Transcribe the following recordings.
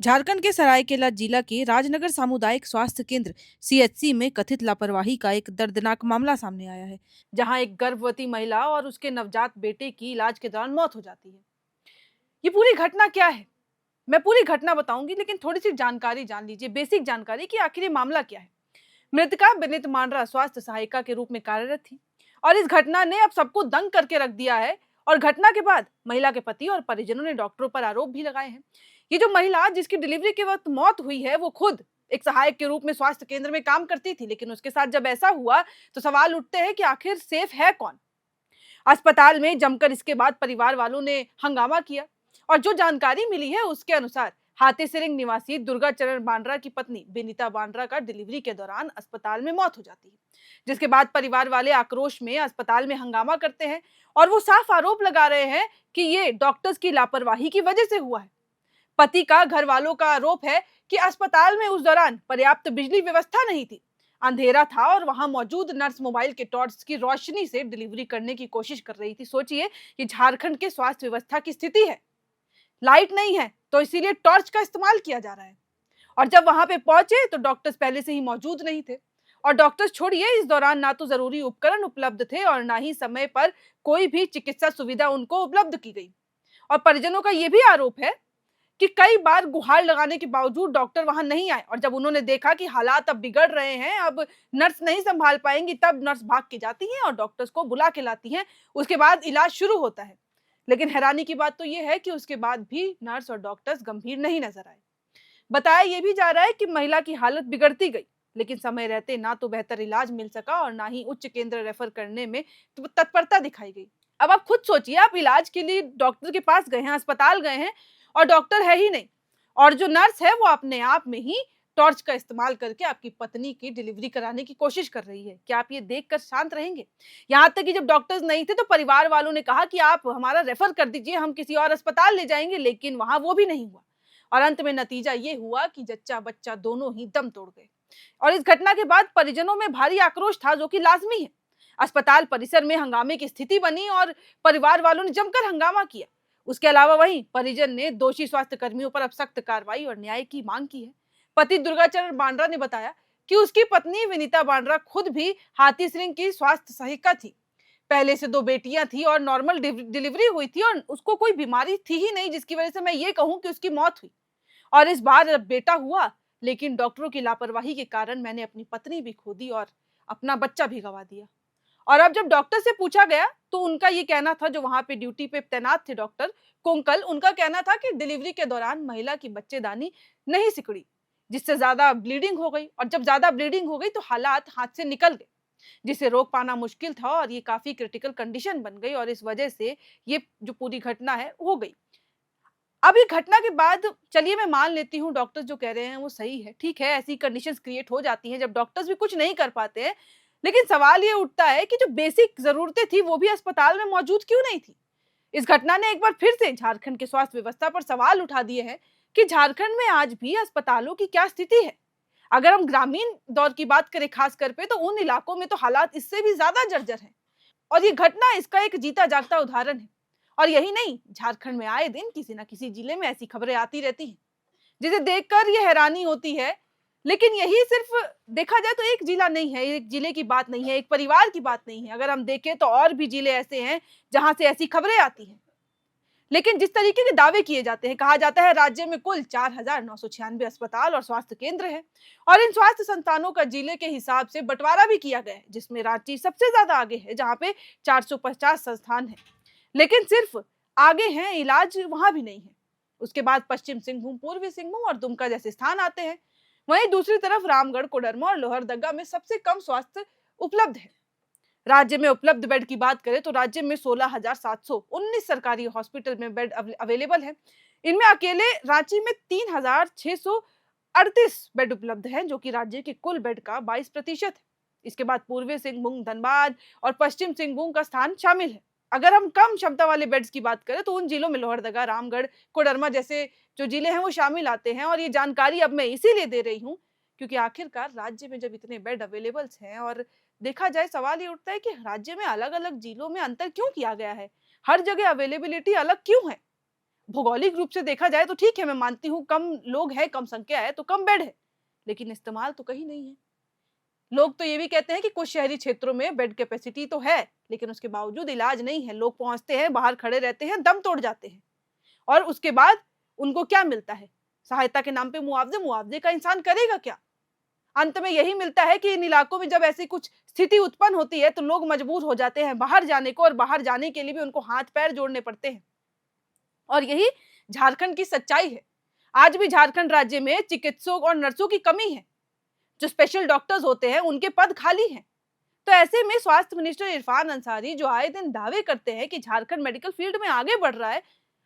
झारखंड के सरायकेला जिला के राजनगर सामुदायिक स्वास्थ्य केंद्र सीएचसी में कथित लापरवाही का एक दर्दनाक मामला सामने आया है, जहां एक गर्भवती महिला और उसके नवजात बेटे की इलाज के दौरान मौत हो जाती है। ये पूरी घटना क्या है? मैं पूरी घटना बताऊंगी, लेकिन थोड़ी सी जानकारी जान लीजिए, बेसिक जानकारी कि आखिर ये मामला क्या है। मृतका विनीत मांड्रा स्वास्थ्य सहायिका के रूप में कार्यरत थी और इस घटना ने अब सबको दंग करके रख दिया है। और घटना के बाद महिला के पति और परिजनों ने डॉक्टरों पर आरोप भी लगाए हैं। ये जो महिला जिसकी डिलीवरी के वक्त मौत हुई है, वो खुद एक सहायक के रूप में स्वास्थ्य केंद्र में काम करती थी, लेकिन उसके साथ जब ऐसा हुआ तो सवाल उठते हैं कि आखिर सेफ है कौन। अस्पताल में जमकर इसके बाद परिवार वालों ने हंगामा किया और जो जानकारी मिली है उसके अनुसार हाथीसिरिंग निवासी दुर्गा चरण बांड्रा की पत्नी विनीता बांड्रा का डिलीवरी के दौरान अस्पताल में मौत हो जाती है, जिसके बाद परिवार वाले आक्रोश में अस्पताल में हंगामा करते हैं और वो साफ आरोप लगा रहे हैं कि ये डॉक्टर्स की लापरवाही की वजह से हुआ है। पति का घर वालों का आरोप है कि अस्पताल में उस दौरान पर्याप्त बिजली व्यवस्था नहीं थी, अंधेरा था और वहां मौजूद नर्स मोबाइल के टॉर्च की रोशनी से डिलीवरी करने की कोशिश कर रही थी। सोचिए कि झारखंड के स्वास्थ्य व्यवस्था की स्थिति है, लाइट नहीं है तो इसीलिए टॉर्च का इस्तेमाल किया जा रहा है। और जब वहां पे पहुंचे तो डॉक्टर्स पहले से ही मौजूद नहीं थे। और डॉक्टर्स छोड़िए, इस दौरान ना तो जरूरी उपकरण उपलब्ध थे और ना ही समय पर कोई भी चिकित्सा सुविधा उनको उपलब्ध की गई। और परिजनों का यह भी आरोप है कि कई बार गुहार लगाने के बावजूद डॉक्टर वहां नहीं आए और जब उन्होंने देखा कि हालात अब बिगड़ रहे हैं, अब नर्स नहीं संभाल पाएंगी, तब नर्स भाग के जाती हैं और डॉक्टर्स को बुला के लाती हैं। उसके बाद इलाज शुरू होता है। लेकिन हैरानी की बात तो यह है कि उसके बाद भी नर्स और डॉक्टर्स गंभीर नहीं नजर आए। बताया यह भी जा रहा है कि महिला की हालत बिगड़ती गई, लेकिन समय रहते ना तो बेहतर इलाज मिल सका और ना ही उच्च केंद्र रेफर करने में तत्परता दिखाई गई। अब आप खुद सोचिए, आप इलाज के लिए डॉक्टर के पास गए हैं, अस्पताल गए हैं और डॉक्टर है ही नहीं, और जो नर्स है वो अपने आप में ही टॉर्च का इस्तेमाल करके आपकी पत्नी की डिलीवरी कराने की कोशिश कर रही है। क्या आप ये देखकर शांत रहेंगे? यहाँ तक कि जब डॉक्टर्स नहीं थे तो परिवार वालों ने कहा कि आप हमारा रेफर कर दीजिए, हम किसी और अस्पताल ले जाएंगे, लेकिन वहां वो भी नहीं हुआ। और अंत में नतीजा ये हुआ कि जच्चा बच्चा दोनों ही दम तोड़ गए। और इस घटना के बाद परिजनों में भारी आक्रोश था, जो कि लाजमी है। अस्पताल परिसर में हंगामे की स्थिति बनी और परिवार वालों ने जमकर हंगामा किया। उसके अलावा वहीं परिजन ने दोषी स्वास्थ्य कर्मियों पर अब सख्त कार्रवाई और न्याय की मांग की है। पति दुर्गाचरण बांड्रा ने बताया कि उसकी पत्नी विनीता बांड्रा खुद भी हाथीसिंह की स्वास्थ्य सहायिका थी। पहले से 2 बेटियां थी और नॉर्मल डिलीवरी हुई थी और उसको कोई बीमारी थी ही नहीं, जिसकी वजह से मैं ये कहूं कि उसकी मौत हुई। और इस बार अब बेटा हुआ, लेकिन डॉक्टरों की लापरवाही के कारण मैंने अपनी पत्नी भी खो दी और अपना बच्चा भी गंवा दिया। और अब जब डॉक्टर से पूछा गया तो उनका ये कहना था, जो वहां पे ड्यूटी पे तैनात थे डॉक्टर कोंकल, उनका कहना था कि डिलीवरी के दौरान महिला की बच्चेदानी नहीं सिकुड़ी, जिससे ज्यादा ब्लीडिंग हो गई और जब ज्यादा ब्लीडिंग हो गई तो हालात हाथ से निकल गए, जिसे रोक पाना मुश्किल था और ये काफी क्रिटिकल कंडीशन बन गई और इस वजह से ये जो पूरी घटना है हो गई। अब ये घटना के बाद चलिए मैं मान लेती हूँ डॉक्टर्स जो कह रहे हैं वो सही है, ठीक है, ऐसी कंडीशंस क्रिएट हो जाती हैं जब डॉक्टर्स भी कुछ नहीं कर पाते हैं। लेकिन सवाल ये उठता है कि जो बेसिक जरूरतें थी वो भी अस्पताल में मौजूद क्यों नहीं थी। इस घटना ने एक बार फिर से झारखंड के स्वास्थ्य व्यवस्था पर सवाल उठा दिए हैं कि झारखंड में आज भी अस्पतालों की क्या स्थिति है। अगर हम ग्रामीण दौर की बात करें खासकर पे, तो उन इलाकों में तो हालात इससे भी ज्यादा जर्जर हैं। और ये घटना इसका एक जीता जागता उदाहरण है। और यही नहीं, झारखंड में आए दिन किसी न किसी जिले में ऐसी खबरें आती रहती हैं जिसे देखकर ये हैरानी होती है। लेकिन यही सिर्फ देखा जाए तो एक जिला नहीं है, एक जिले की बात नहीं है, एक परिवार की बात नहीं है। अगर हम देखें तो और भी जिले ऐसे हैं जहां से ऐसी खबरें आती हैं। लेकिन जिस तरीके के दावे किए जाते हैं, कहा जाता है राज्य में कुल 4,996 अस्पताल और स्वास्थ्य केंद्र हैं और इन स्वास्थ्य संस्थानों का जिले के हिसाब से बंटवारा भी किया गया है, जिसमें रांची सबसे ज्यादा आगे है जहां पे 450 संस्थान है। लेकिन सिर्फ आगे हैं, इलाज वहां भी नहीं है। उसके बाद पश्चिम सिंहभूम, पूर्वी सिंहभूम और दुमका जैसे स्थान आते हैं। वहीं दूसरी तरफ रामगढ़, कोडरमा और लोहरदगा में सबसे कम स्वास्थ्य उपलब्ध है। राज्य में उपलब्ध बेड की बात करें तो राज्य में 16,719 सरकारी हॉस्पिटल में बेड अवेलेबल है। इनमें अकेले रांची में 3,638 बेड उपलब्ध हैं, जो कि राज्य के कुल बेड का 22% है। इसके बाद पूर्वी सिंहभूम, धनबाद और पश्चिम सिंहभूम का स्थान शामिल है। अगर हम कम क्षमता वाले बेड्स की बात करें तो उन जिलों में लोहरदगा, रामगढ़, कोडरमा जैसे जो जिले हैं वो शामिल आते हैं। और ये जानकारी अब मैं इसीलिए दे रही हूँ क्योंकि आखिरकार राज्य में जब इतने बेड अवेलेबल्स हैं और देखा जाए, सवाल ये उठता है कि राज्य में अलग अलग जिलों में अंतर क्यों किया गया है, हर जगह अवेलेबिलिटी अलग क्यों है। भौगोलिक रूप से देखा जाए तो ठीक है, मैं मानती हूँ कम लोग हैं, कम संख्या है तो कम बेड है, लेकिन इस्तेमाल तो कहीं नहीं है। लोग तो ये भी कहते हैं कि कुछ शहरी क्षेत्रों में बेड कैपेसिटी तो है, लेकिन उसके बावजूद इलाज नहीं है। लोग पहुंचते हैं, बाहर खड़े रहते हैं, दम तोड़ जाते हैं और उसके बाद उनको क्या मिलता है? सहायता के नाम पे मुआवजे, मुआवजे का इंसान करेगा क्या? अंत में यही मिलता है कि इन इलाकों में जब ऐसी कुछ स्थिति उत्पन्न होती है तो लोग मजबूर हो जाते हैं बाहर जाने को, और बाहर जाने के लिए भी उनको हाथ पैर जोड़ने पड़ते हैं। और यही झारखंड की सच्चाई है। आज भी झारखंड राज्य में चिकित्सकों और नर्सों की कमी है। जो स्पेशल डॉक्टर्स होते हैं उनके पद खाली हैं। तो ऐसे में स्वास्थ्य मिनिस्टर इरफान अंसारी जो आए दिन दावे करते हैं कि झारखंड मेडिकल फील्ड में आगे बढ़ रहा है,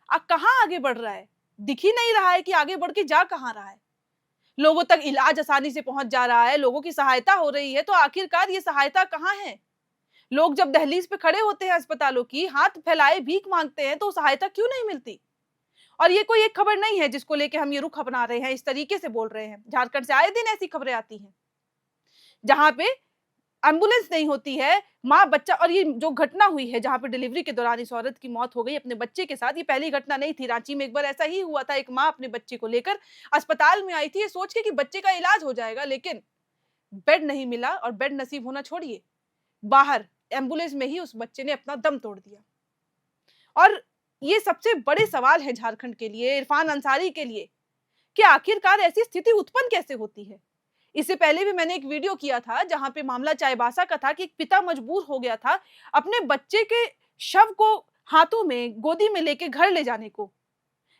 कहाँ आगे बढ़ रहा है? दिख ही नहीं रहा है कि आगे बढ़ के जा कहाँ रहा है। लोगों तक इलाज आसानी से पहुंच जा रहा है, लोगों की सहायता हो रही है, तो आखिरकार ये सहायता कहाँ है? लोग जब दहलीज पे खड़े होते हैं अस्पतालों की, हाथ फैलाए भीख मांगते हैं, तो सहायता क्यों नहीं मिलती? और ये कोई एक खबर नहीं है जिसको लेके हम ये रुख अपना रहे हैं, इस तरीके से बोल रहे हैं। झारखंड से आए दिन ऐसी खबरें आती हैं जहां पे एम्बुलेंस नहीं होती है, माँ बच्चा, और ये जो घटना हुई है जहां पे डिलीवरी के दौरान इस औरत की मौत हो गई अपने बच्चे के साथ, ये पहली घटना नहीं थी। रांची में एक बार ऐसा ही हुआ था। एक माँ अपने बच्चे को लेकर अस्पताल में आई थी ये सोच के कि बच्चे का इलाज हो जाएगा, लेकिन बेड नहीं मिला, और बेड नसीब होना छोड़िए, बाहर एम्बुलेंस में ही उस बच्चे ने अपना दम तोड़ दिया। और ये सबसे बड़े सवाल है झारखंड के लिए, इरफान अंसारी के लिए, कि आखिरकार ऐसी स्थिति उत्पन्न कैसे होती है। इससे पहले भी मैंने एक वीडियो किया था जहां पे मामला चाईबासा का था कि एक पिता मजबूर हो गया था अपने बच्चे के शव को हाथों में गोदी में लेके घर ले जाने को।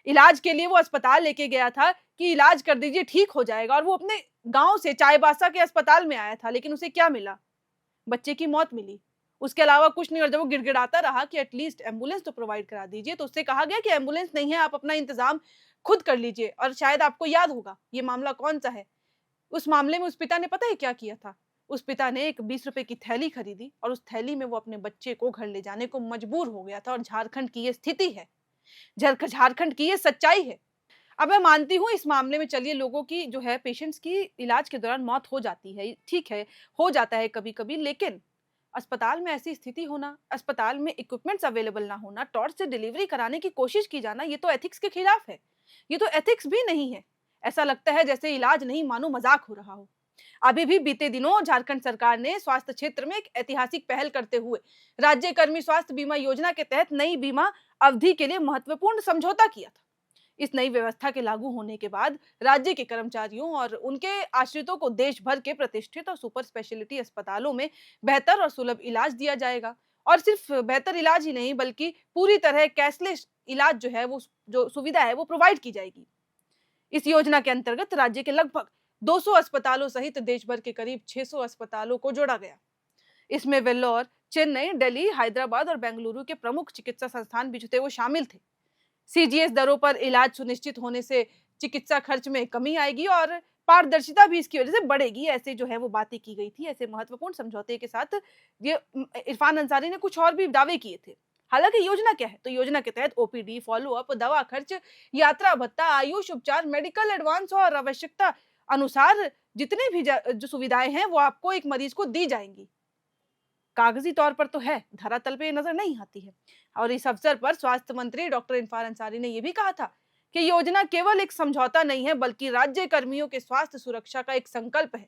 इलाज के लिए वो अस्पताल लेके गया था कि इलाज कर दीजिए, ठीक हो जाएगा, और वो अपने गांव से चाईबासा के अस्पताल में आया था, लेकिन उसे क्या मिला? बच्चे की मौत मिली। उसके अलावा कुछ नहीं। और जब वो गिड़गिड़ाता रहा कि एटलीस्ट एम्बुलेंस तो प्रोवाइड करा दीजिए, तो उससे कहा गया कि एम्बुलेंस नहीं है, आप अपना इंतजाम खुद कर लीजिए। और शायद आपको याद होगा ये मामला कौन सा है। उस मामले में उस पिता ने पता है क्या किया था? उस पिता ने एक 20 रुपए की थैली खरीदी और उस थैली में वो अपने बच्चे को घर ले जाने को मजबूर हो गया था। और झारखंड की ये स्थिति है, झारखंड की ये सच्चाई है। अब मैं मानती हूँ इस मामले में, चलिए, लोगों की जो है, पेशेंट्स की इलाज के दौरान मौत हो जाती है, ठीक है, हो जाता है कभी कभी, लेकिन अस्पताल में ऐसी स्थिति होना, अस्पताल में इक्विपमेंट्स अवेलेबल ना होना, टॉर्च से डिलीवरी कराने की कोशिश की जाना, ये तो एथिक्स के खिलाफ है। ये तो एथिक्स भी नहीं है। ऐसा लगता है जैसे इलाज नहीं मानो मजाक हो रहा हो। अभी भी बीते दिनों झारखंड सरकार ने स्वास्थ्य क्षेत्र में एक ऐतिहासिक पहल करते हुए राज्य कर्मी स्वास्थ्य बीमा योजना के तहत नई बीमा अवधि के लिए महत्वपूर्ण समझौता किया था। इस नई व्यवस्था के लागू होने के बाद राज्य के कर्मचारियों और उनके आश्रितों को देश भर के प्रतिष्ठित और सुपर स्पेशलिटी अस्पतालों में बेहतर और सुलभ इलाज दिया जाएगा। और सिर्फ बेहतर इलाज ही नहीं, बल्कि पूरी तरह कैशलेस इलाज जो है, वो जो सुविधा है वो प्रोवाइड की जाएगी। इस योजना के अंतर्गत राज्य के लगभग 200 अस्पतालों सहित देश भर के करीब 600 अस्पतालों को जोड़ा गया। इसमें वेल्लोर, चेन्नई, दिल्ली, हैदराबाद और बेंगलुरु के प्रमुख चिकित्सा संस्थान भी जो थे वो शामिल थे। सीजीएस दरों पर इलाज सुनिश्चित होने से चिकित्सा खर्च में कमी आएगी और पारदर्शिता भी इसकी वजह से बढ़ेगी। ऐसे जो है वो बातें की गई थी। ऐसे महत्वपूर्ण समझौते के साथ ये इरफान अंसारी ने कुछ और भी दावे किए थे। हालांकि योजना क्या है? तो योजना के तहत ओपीडी, फॉलो अप, दवा खर्च, यात्रा भत्ता, आयुष उपचार, मेडिकल एडवांस और आवश्यकता अनुसार जितने भी जो सुविधाएं हैं वो आपको एक मरीज को दी जाएंगी। कागजी तौर पर तो है, धरातल पे नजर नहीं आती है। और इस अवसर पर स्वास्थ्य मंत्री डॉक्टर इरफान अंसारी ने यह भी कहा था कि योजना केवल एक समझौता नहीं है, बल्कि राज्य कर्मियों के स्वास्थ्य सुरक्षा का एक संकल्प है।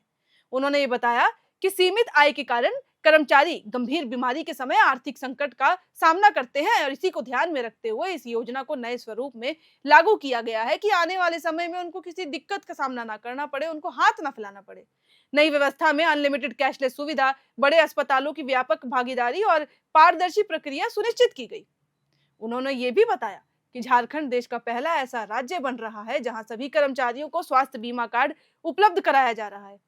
उन्होंने ये बताया कि सीमित आय के कारण कर्मचारी गंभीर बीमारी के समय आर्थिक संकट का सामना करते हैं, और इसी को ध्यान में रखते हुए इस योजना को नए स्वरूप में लागू किया गया है कि आने वाले समय में उनको किसी दिक्कत का सामना ना करना पड़े, उनको हाथ ना फैलाना पड़े। नई व्यवस्था में अनलिमिटेड कैशलेस सुविधा, बड़े अस्पतालों की व्यापक भागीदारी और पारदर्शी प्रक्रिया सुनिश्चित की गई। उन्होंने ये भी बताया कि झारखंड देश का पहला ऐसा राज्य बन रहा है जहां सभी कर्मचारियों को स्वास्थ्य बीमा कार्ड उपलब्ध कराया जा रहा है,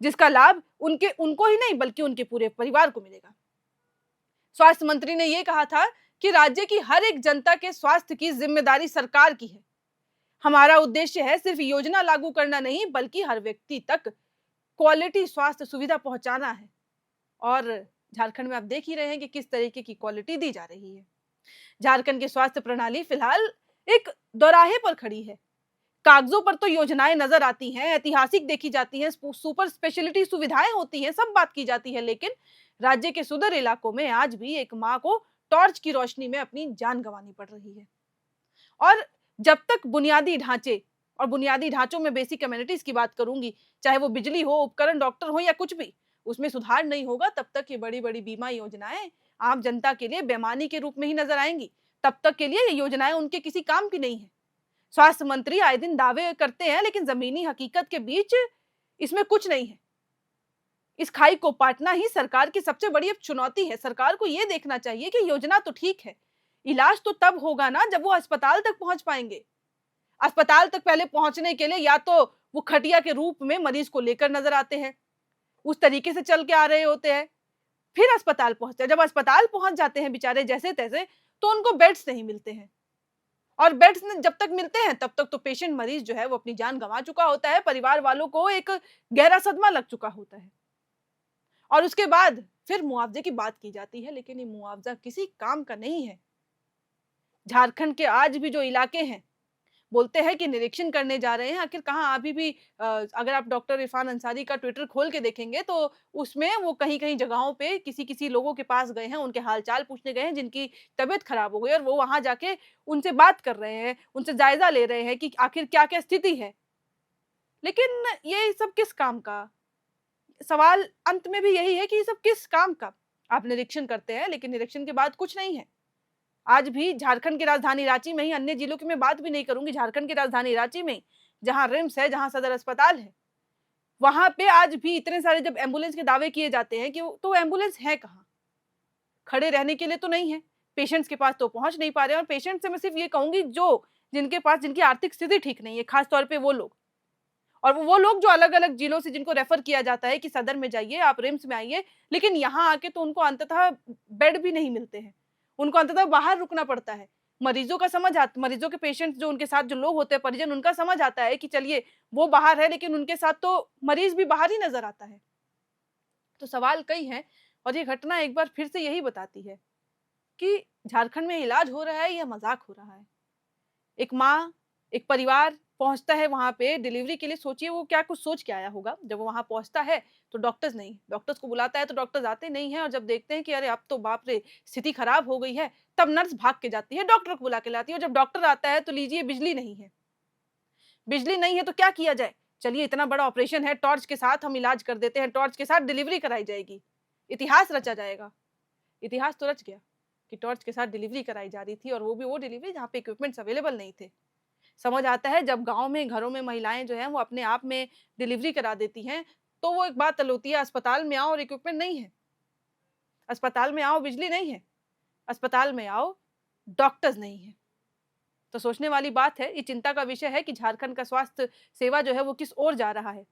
जिसका लाभ उनको ही नहीं बल्कि उनके पूरे परिवार को मिलेगा। स्वास्थ्य मंत्री ने यह कहा था कि राज्य की हर एक जनता के स्वास्थ्य की जिम्मेदारी सरकार की है। हमारा उद्देश्य है सिर्फ योजना लागू करना नहीं, बल्कि हर व्यक्ति तक क्वालिटी स्वास्थ्य सुविधा पहुंचाना है। और झारखंड में आप देख ही रहे हैं कि किस तरीके की क्वालिटी दी जा रही है। झारखंड की स्वास्थ्य प्रणाली फिलहाल एक दोराहे पर खड़ी है। कागजों पर तो योजनाएं नजर आती हैं, ऐतिहासिक देखी जाती हैं, सुपर स्पेशलिटी सुविधाएं होती हैं, सब बात की जाती है, लेकिन राज्य के सुदूर इलाकों में आज भी एक मां को टॉर्च की रोशनी में अपनी जान गंवानी पड़ रही है। और जब तक बुनियादी ढांचे, और बुनियादी ढांचों में बेसिक कम्युनिटीज की बात करूंगी, चाहे वो बिजली हो, उपकरण, डॉक्टर हो या कुछ भी, उसमें सुधार नहीं होगा, तब तक ये बड़ी बड़ी बीमा योजनाएं आम जनता के लिए बेमानी के रूप में ही नजर आएंगी। तब तक के लिए ये योजनाएं उनके किसी काम की नहीं है। स्वास्थ्य मंत्री आए दिन दावे करते हैं, लेकिन जमीनी हकीकत के बीच इसमें कुछ नहीं है। इस खाई को पाटना ही सरकार की सबसे बड़ी अब चुनौती है। सरकार को यह देखना चाहिए कि योजना तो ठीक है, इलाज तो तब होगा ना जब वो अस्पताल तक पहुंच पाएंगे। अस्पताल तक पहले पहुंचने के लिए या तो वो खटिया के रूप में मरीज को लेकर नजर आते हैं, उस तरीके से चल के आ रहे होते हैं, फिर अस्पताल पहुंचते हैं। जब अस्पताल पहुंच जाते हैं बेचारे जैसे तैसे, तो उनको बेड्स नहीं मिलते हैं, और बेड्स जब तक मिलते हैं तब तक तो पेशेंट मरीज जो है वो अपनी जान गंवा चुका होता है, परिवार वालों को एक गहरा सदमा लग चुका होता है, और उसके बाद फिर मुआवजे की बात की जाती है, लेकिन ये मुआवजा किसी काम का नहीं है। झारखंड के आज भी जो इलाके हैं, बोलते हैं कि निरीक्षण करने जा रहे हैं, आखिर कहाँ अभी भी अगर आप डॉक्टर इरफान अंसारी का ट्विटर खोल के देखेंगे तो उसमें वो कहीं कहीं जगहों पे किसी किसी लोगों के पास गए हैं, उनके हालचाल पूछने गए हैं जिनकी तबीयत खराब हो गई, और वो वहां जाके उनसे बात कर रहे हैं, उनसे जायजा ले रहे हैं कि आखिर क्या क्या स्थिति है। लेकिन ये सब किस काम का? सवाल अंत में भी यही है कि ये सब किस काम का? आप निरीक्षण करते हैं, लेकिन निरीक्षण के बाद कुछ नहीं है। आज भी झारखंड की राजधानी रांची में ही, अन्य जिलों की मैं बात भी नहीं करूंगी, झारखंड की राजधानी रांची में जहां रिम्स है, जहां सदर अस्पताल है, वहां पे आज भी इतने सारे जब एम्बुलेंस के दावे किए जाते हैं कि तो एम्बुलेंस है कहाँ? खड़े रहने के लिए तो नहीं है, पेशेंट्स के पास तो पहुंच नहीं पा रहे हैं। और पेशेंट से मैं सिर्फ ये कहूंगी जो जिनके पास, जिनकी आर्थिक स्थिति ठीक नहीं है, खासतौर पर वो लोग, और वो लोग जो अलग अलग जिलों से जिनको रेफर किया जाता है कि सदर में जाइए, आप रिम्स में आइए, लेकिन यहाँ आके तो उनको अंततः बेड भी नहीं मिलते हैं, उनको अंततः बाहर रुकना पड़ता है। मरीजों का समझ आता, मरीजों के पेशेंट्स जो उनके साथ जो लोग होते हैं, परिजन, उनका समझ आता है कि चलिए वो बाहर है, लेकिन उनके साथ तो मरीज भी बाहर ही नजर आता है। तो सवाल कई हैं, और ये घटना एक बार फिर से यही बताती है कि झारखंड में इलाज हो रहा है या मजाक हो रहा है। एक माँ, एक परिवार पहुंचता है वहां पे डिलीवरी के लिए, सोचिए वो क्या कुछ सोच के आया होगा। जब वो वहां पहुंचता है तो डॉक्टर्स नहीं, डॉक्टर्स को बुलाता है तो डॉक्टर्स आते नहीं है, और जब देखते हैं कि अरे अब तो बाप रे स्थिति खराब हो गई है, तब नर्स भाग के जाती है, डॉक्टर को बुला के लाती है। और जब डॉक्टर आता है तो लीजिए बिजली नहीं है। बिजली नहीं है तो क्या किया जाए? चलिए इतना बड़ा ऑपरेशन है, टॉर्च के साथ हम इलाज कर देते हैं, टॉर्च के साथ डिलीवरी कराई जाएगी, इतिहास रचा जाएगा। इतिहास तो रच गया कि टॉर्च के साथ डिलीवरी कराई जा रही थी, और वो भी वो डिलीवरी जहाँ पे इक्विपमेंट्स अवेलेबल नहीं थे। समझ आता है जब गाँव में, घरों में महिलाएं जो हैं वो अपने आप में डिलीवरी करा देती हैं, तो वो एक बात तय होती है, अस्पताल में आओ और इक्विपमेंट नहीं है, अस्पताल में आओ बिजली नहीं है, अस्पताल में आओ डॉक्टर्स नहीं है। तो सोचने वाली बात है, ये चिंता का विषय है कि झारखंड का स्वास्थ्य सेवा जो है वो किस ओर जा रहा है।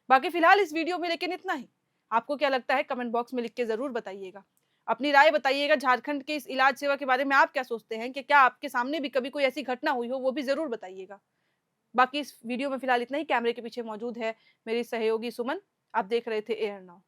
बाकी फिलहाल इस वीडियो में लेकिन इतना ही। आपको क्या लगता है कमेंट बॉक्स में लिख के जरूर बताइएगा। अपनी राय बताइएगा, झारखंड के इस इलाज सेवा के बारे में आप क्या सोचते हैं, कि क्या आपके सामने भी कभी कोई ऐसी घटना हुई हो, वो भी जरूर बताइएगा। बाकी इस वीडियो में फिलहाल इतना ही। कैमरे के पीछे मौजूद है मेरी सहयोगी सुमन। आप देख रहे थे एयर नाउ।